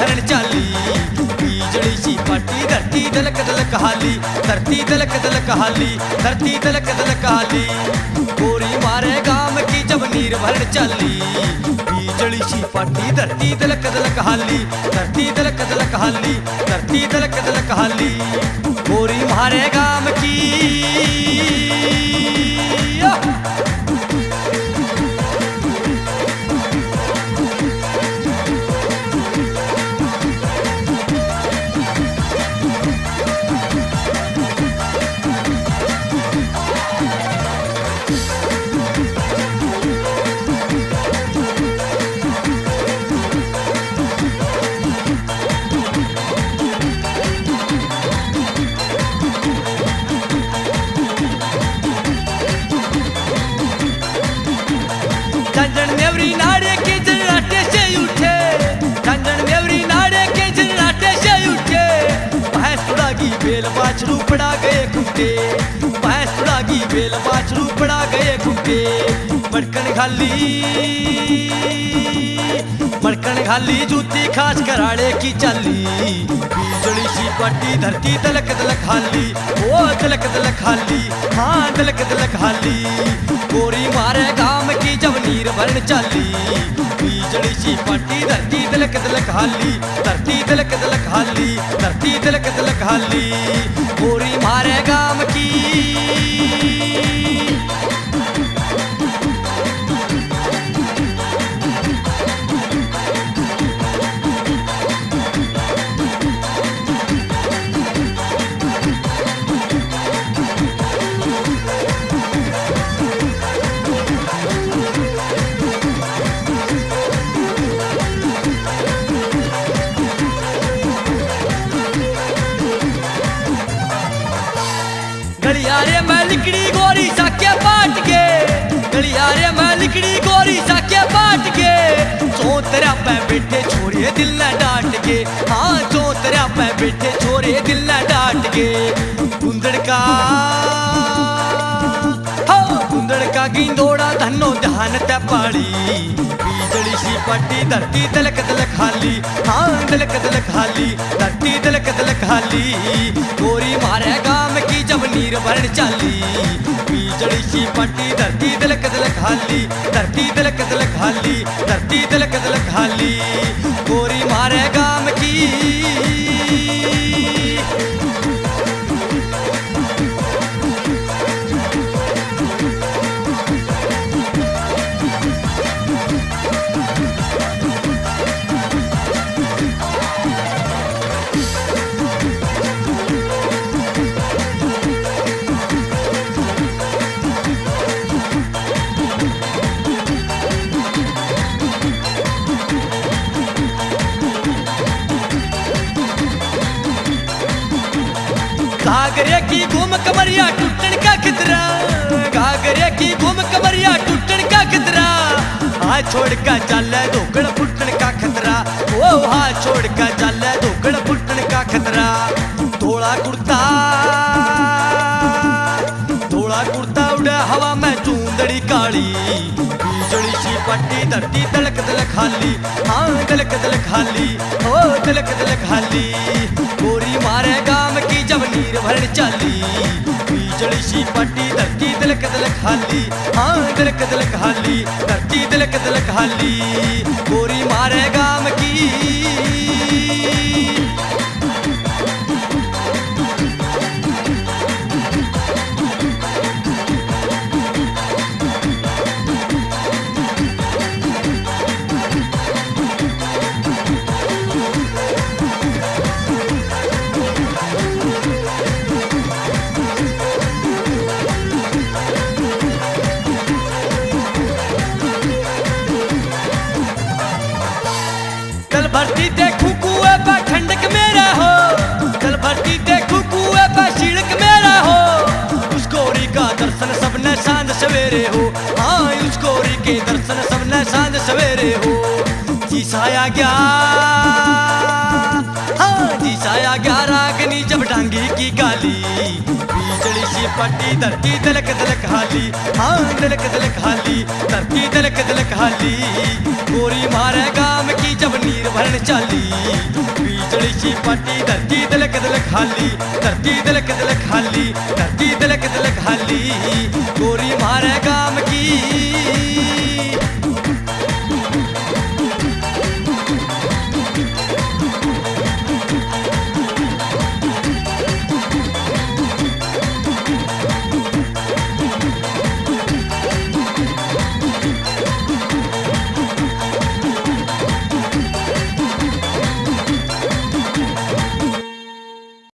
भरण चाली। बिजली सी पाटी धरती दलक दलक हाली, धरती दलक दलक हाली, धरती दलक दलक हाली। गोरी मारे गाम की जब नीर भरण चाली। बिजली सी पाटी धरती दलक दलक हाली, धरती दलक दलक हाली, धरती दलक दलक हाली। गोरी मारे गाम की झंझण नेवरी नाड़े के जराटे से उठे, झंझण नेवरी नाड़े के जराटे से उठे। भैंस तुड़ागी बेल बाछरू पड़ा गए खूंटे, भैंस तुड़ागी बेल बाछरू पड़ा गए खूंटे। मड़कन घाली, मड़कन घाली जूती खास कराड़े की चाली। बिजली सी पाटी धरती दलक दलक हाली, ओ दलक दलक हाली, हाँ दलक दलक हाली। गोरी मारे गाम की जब नीर भरण चाली। बिजली सी पाटी धरती दलक दलक हाली, धरती दलक दलक हाली, धरती दलक दलक हाली। गोरी मारे गाम की गलियारे में लिकड़ी गोरी साके पाट के, गलियारे में लिकड़ी गोरी साके पाट के। सो तेरा पे बैठे छोरे दिल न डांट के, हाँ सो तेरा पे बैठे छोरे दिल न डांट के। कुंदड़ का कुंदड़ का गिंदोड़ा धनो ध्यान ते पाड़ी। बिजली सी पाटी धरती दलक दलक हाली, हाँ दलक दलक हाली, धरती दलक दलक हाली। गोरी मारे गाम की जब नीर भरण चाली। बिजली सी पाटी धरती दलक दलक हाली, धरती दलक दलक हाली, धरती दलक दलक हाली। गोरी मारे गाम की घाघरे की घूम कमरिया टूटन का खतरा, घाघरे की घूम कमरिया टूटन का खतरा। हाथ छोड़ का चाले धोकड़ फुटन का खतरा, ओ हाथ छोड़ का चाले धोकड़ फुटन का खतरा। धोला कुर्ता, धोला कुर्ता उड़े हवा में चूंदड़ी काली। बिजली सी पाटी धरती दलक दलक हाली, हाँ दलक दलक हाली, ओ दलक दलक हाली। गोरी मारे गाम की जब नीर भरण चाली। बिजली सी पाटी धरती दलक दलक हाली, हाँ दलक दलक हाली, धरती दलक दलक हाली। गोरी मारे गाम की भरती देखू कुएं पे खंडक मेरा हो, चल भरती देखू कुएं पे सीढ़क मेरा हो। उस गोरी का दर्शन सबने सांझ सवेरे हो, हाँ उस गोरी के दर्शन सबने सांझ सवेरे हो। जी साया गया, हाँ जी साया गया रागनी जब डांगी की गाली। बिजली सी पट्टी धरती दलक दलक हाली, हाँ दलक दलक हाली, धरती दलक दलक हाली। गोरी मारे गाम की जब नीर भरण चाली बिजली सी पट्टी धरती तिलक तिलक खाली धरती तिलक तिलक खाली धरती तिलक तिलक खाली गोरी मारे गाम